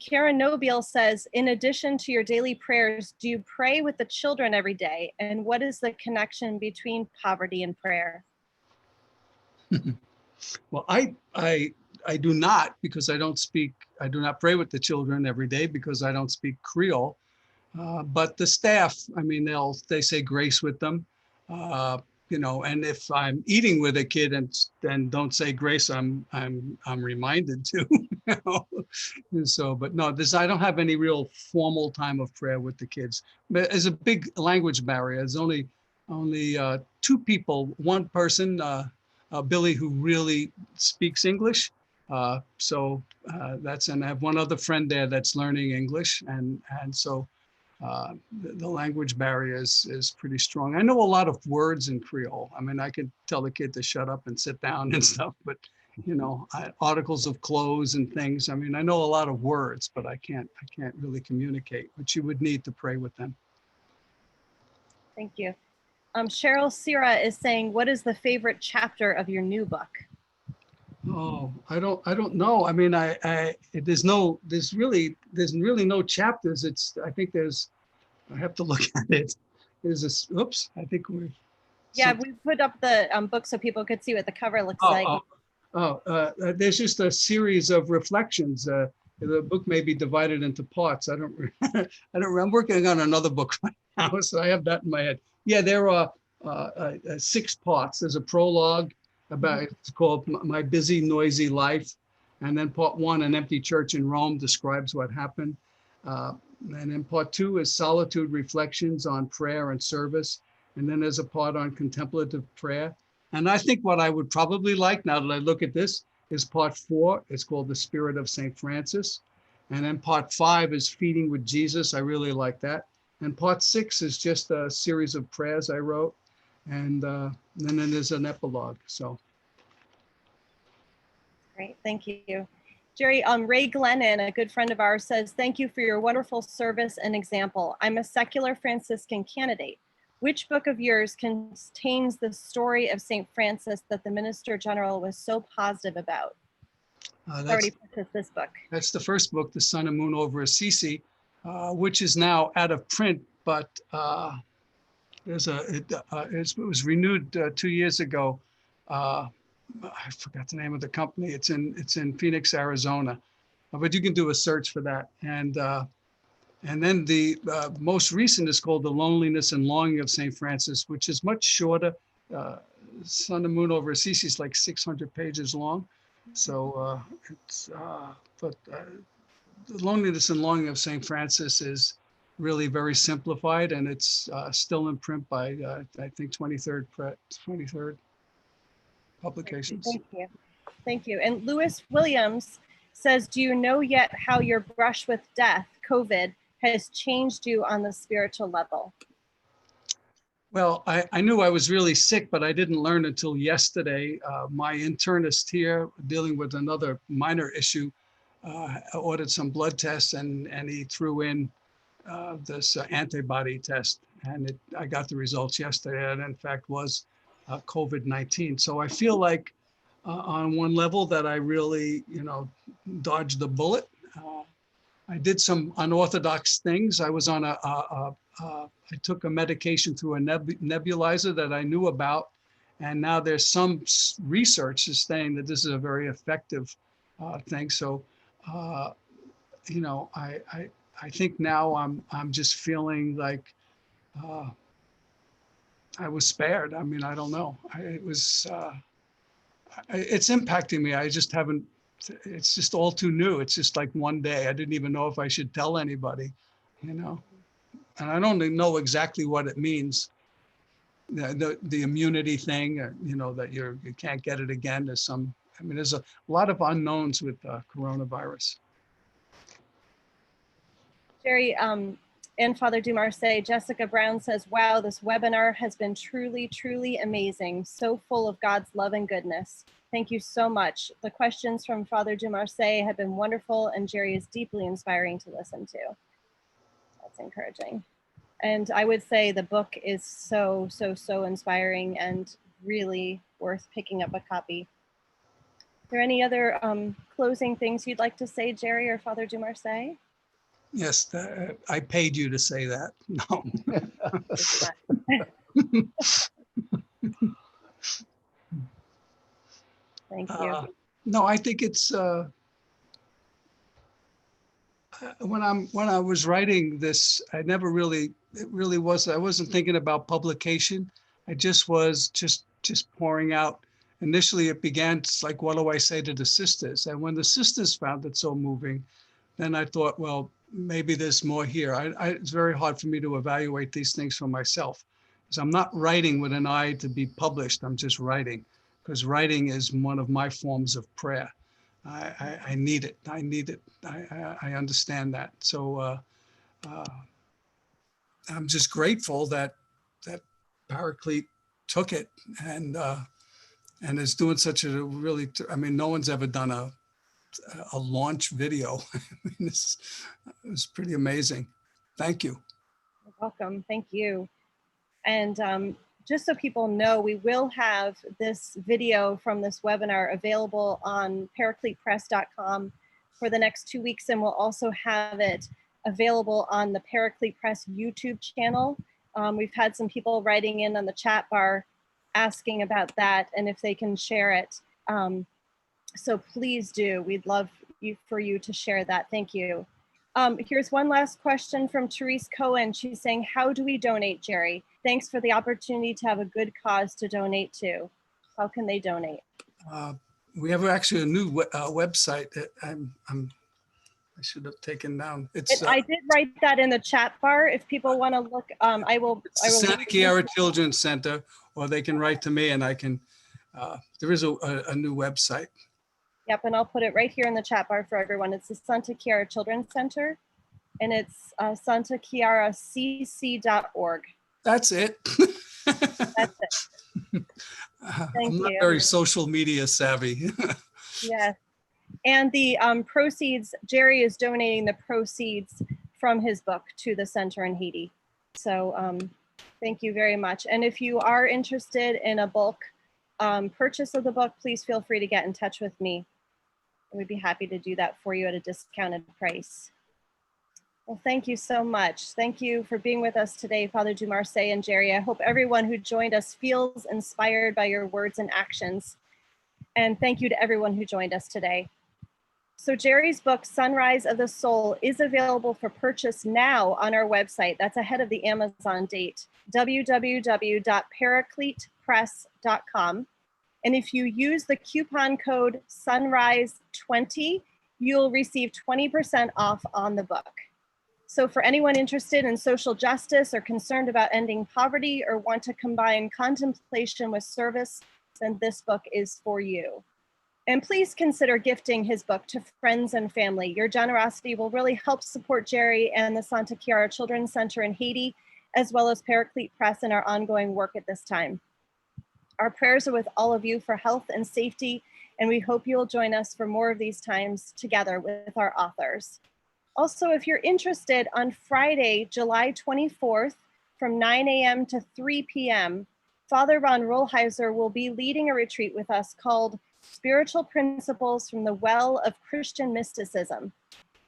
Karen Nobile says, in addition to your daily prayers, do you pray with the children every day? And what is the connection between poverty and prayer? Well, I do not, because I do not pray with the children every day because I don't speak Creole. But the staff, I mean, they say grace with them, you know, and if I'm eating with a kid and don't say grace, I'm reminded to, you know. And so, but no, I don't have any real formal time of prayer with the kids. But there's a big language barrier. There's only two people, one person, Billy, who really speaks English. So that's, and I have one other friend there that's learning English, and so. The language barrier is pretty strong. I know a lot of words in Creole. I mean, I could tell the kid to shut up and sit down and stuff, but you know, articles of clothes and things. I mean, I know a lot of words, but I can't really communicate, but you would need to pray with them. Thank you. Cheryl Sira is saying, what is the favorite chapter of your new book? Oh, I don't know. I mean, there's really no chapters. I think I have to look at it. There's this, oops, I think we're. Yeah, we put up the book so people could see what the cover looks like. There's just a series of reflections. The book may be divided into parts. I don't remember. I'm working on another book right now, so I have that in my head. Yeah, there are 6 parts. There's a prologue. It's called My Busy, Noisy Life. And then part 1, An Empty Church in Rome, describes what happened. And then part 2 is Solitude Reflections on Prayer and Service. And then there's a part on contemplative prayer. And I think what I would probably like, now that I look at this, is part 4. It's called The Spirit of St. Francis. And then part 5 is Feeding with Jesus. I really like that. And part 6 is just a series of prayers I wrote. And then there's an epilogue. So. Great, thank you. Gerry, Ray Glennon, a good friend of ours, says, thank you for your wonderful service and example. I'm a secular Franciscan candidate. Which book of yours contains the story of St. Francis that the Minister General was so positive about? Already purchased this book. That's the first book, The Sun and Moon over Assisi, which is now out of print, but it was renewed 2 years ago. I forgot the name of the company. It's in Phoenix, Arizona, but you can do a search for that. And then the most recent is called The Loneliness and Longing of St. Francis, which is much shorter. Sun and Moon over Assisi is like 600 pages long. So The Loneliness and Longing of St. Francis is really very simplified, and it's still in print by, I think, 23rd publications. Thank you. Thank you. And Lewis Williams says, do you know yet how your brush with death, COVID, has changed you on the spiritual level? Well, I knew I was really sick, but I didn't learn until yesterday. My internist here, dealing with another minor issue, ordered some blood tests, and he threw in this antibody test, and I got the results yesterday, and in fact was COVID-19. So I feel like on one level that I really, dodged the bullet. I did some unorthodox things. I was on I took a medication through a nebulizer that I knew about. And now there's some research is saying that this is a very effective thing. So, I think now I'm just feeling like I was spared. I mean, I don't know. It's impacting me. I just haven't, it's just all too new. It's just like one day. I didn't even know if I should tell anybody, and I don't even know exactly what it means. The immunity thing, that you can't get it again. There's a lot of unknowns with coronavirus. Gerry, and Father Dumarsais, Jessica Brown says, wow, this webinar has been truly, truly amazing. So full of God's love and goodness. Thank you so much. The questions from Father Dumarsais have been wonderful, and Gerry is deeply inspiring to listen to. That's encouraging. And I would say the book is so, so, so inspiring and really worth picking up a copy. Are there any other closing things you'd like to say, Gerry or Father Dumarsais? Yes, I paid you to say that. No. Thank you. No, I think it's when I was writing this, I wasn't thinking about publication. I just was just pouring out. Initially, it began like, what do I say to the sisters? And when the sisters found it so moving, then I thought, well, maybe there's more here. It's very hard for me to evaluate these things for myself, because I'm not writing with an eye to be published. I'm just writing, because writing is one of my forms of prayer. I need it. I need it. I understand that. So I'm just grateful that Paraclete took it and is doing such a really, no one's ever done a launch video. It was pretty amazing. Thank you. You're welcome. Thank you. And just so people know, we will have this video from this webinar available on paracletepress.com for the next 2 weeks, and we'll also have it available on the Paraclete Press YouTube channel. We've had some people writing in on the chat bar asking about that and if they can share it. So please do. We'd love for you to share that. Thank you. Here's one last question from Therese Cohen. She's saying, how do we donate, Gerry? Thanks for the opportunity to have a good cause to donate to. How can they donate? We have actually a new website. I should have taken down. It's I did write that in the chat bar. If people want to look, I will. it's the Santa Chiara Children's Center, or they can write to me and I can, there is a new website. Yep, and I'll put it right here in the chat bar for everyone. It's the Santa Chiara Children's Center, and it's santachiaracc.org. That's it. That's it. Thank I'm not you. very social media savvy. Yes. And the proceeds, Gerry is donating the proceeds from his book to the center in Haiti. So thank you very much. And if you are interested in a bulk purchase of the book, please feel free to get in touch with me. We'd be happy to do that for you at a discounted price. Well, thank you so much. Thank you for being with us today, Father Dumarsais and Gerry. I hope everyone who joined us feels inspired by your words and actions. And thank you to everyone who joined us today. So Gerry's book, Sunrise of the Soul, is available for purchase now on our website. That's ahead of the Amazon date, www.paracletepress.com. And if you use the coupon code Sunrise20, you'll receive 20% off on the book. So for anyone interested in social justice or concerned about ending poverty or want to combine contemplation with service, then this book is for you. And please consider gifting his book to friends and family. Your generosity will really help support Gerry and the Santa Chiara Children's Center in Haiti, as well as Paraclete Press in our ongoing work at this time. Our prayers are with all of you for health and safety, and we hope you'll join us for more of these times together with our authors. Also, if you're interested, on Friday, July 24th, from 9 a.m. to 3 p.m., Father Ron Rolheiser will be leading a retreat with us called Spiritual Principles from the Well of Christian Mysticism.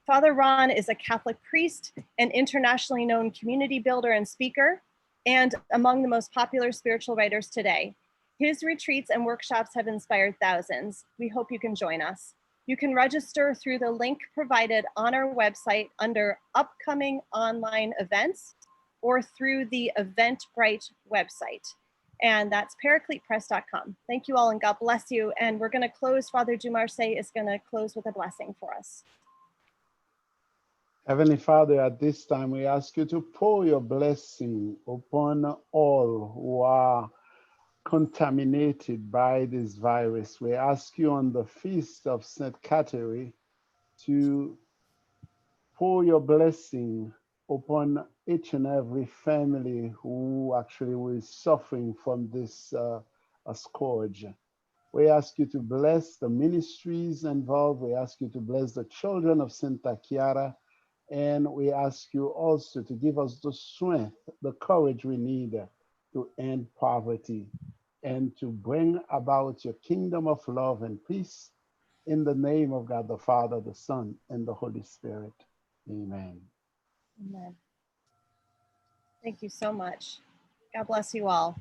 Father Ron is a Catholic priest, an internationally known community builder and speaker, and among the most popular spiritual writers today. His retreats and workshops have inspired thousands. We hope you can join us. You can register through the link provided on our website under upcoming online events or through the Eventbrite website. And that's paracletepress.com. Thank you all and God bless you. And we're going to close. Father Dumarsais is going to close with a blessing for us. Heavenly Father, at this time, we ask you to pour your blessing upon all who are contaminated by this virus. We ask you on the feast of St. Catherine to pour your blessing upon each and every family who actually was suffering from this scourge. We ask you to bless the ministries involved. We ask you to bless the children of Santa Chiara. And we ask you also to give us the strength, the courage we need to end poverty and to bring about your kingdom of love and peace in the name of God, the Father, the Son, and the Holy Spirit. Amen. Amen. Thank you so much. God bless you all.